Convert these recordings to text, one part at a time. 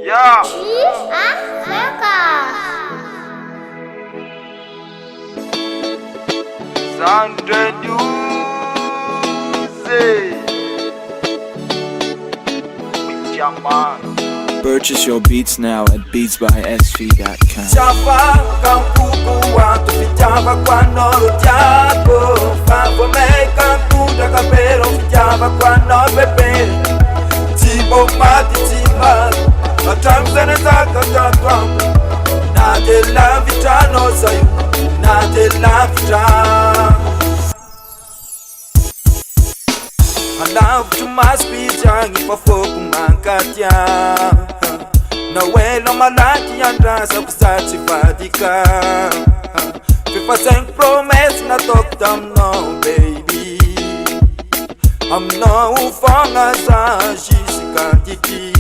Yeah. Sunday News. With your man. Purchase your beats now at beatsbysv.com. Chapa kampuku watu vijava kwa noro jako Favo meka kuda kapero vijava kwa no bebe Tibo mati tima Atamzene zaka tatwa Nade la vitano sayu Nade la vitano I love to my speech yangi pafoku mankatia Na welo malaki yandrasa kusati vadika If I sang promise na talk them no baby I'm no ufanga za shisika tiki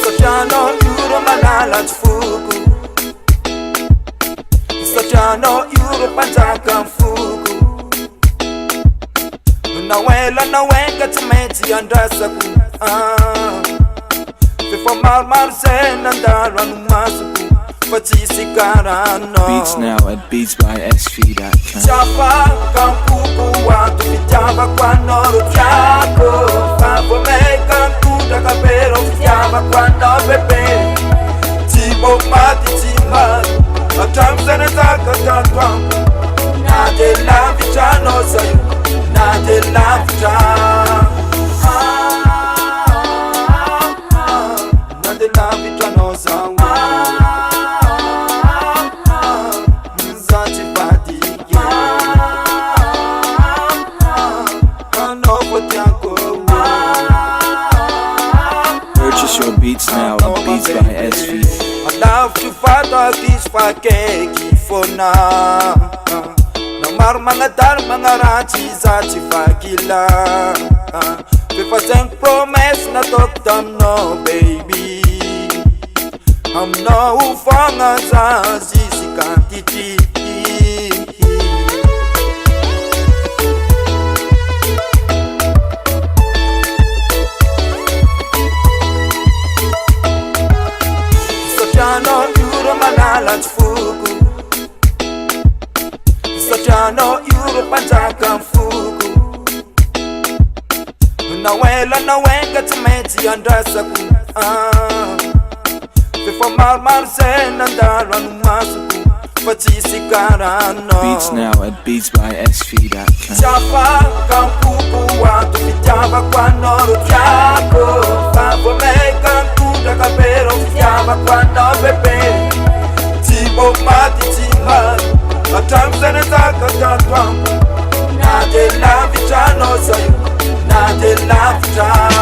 Sochano yuro malala tfuku Sochano yuro panjaka mfuku Nawela na wenga tumeti andasa ku Before mar sen andara numasuku Fatisi karano Beats now at beatsbysv.com. Chapa kampuku watu vijava kwa noro jako Favo meka kuda kapero vijava kwa no bebe Tibo mati tima Atamzene zaka tatwa Nade la vitano sayu Nade la vitano Nade la vitano sayu Nzati fatike Ano potiako Purchase your beats now at beatsbysv. I love to fight all this fakeki for now Na mar mga dar mga rachi za chifakila If I sang promise na talk them no baby I'm no ufanga za sisika titi Sochano yuro malala tfuku Sochano yuro panjaka mfuku Nawela na wenga tumeti andrasa ku Before mar sen andara numasuku Fatisi karano Beats now at beatsbysv.com. Chapa kampuku watu vijava kwa noro jako Favo meka kuda kapero vijava kwa no bebe Tibo mati tima Atamzene zaka tatwa Nade la vitano sayu Nade la vitano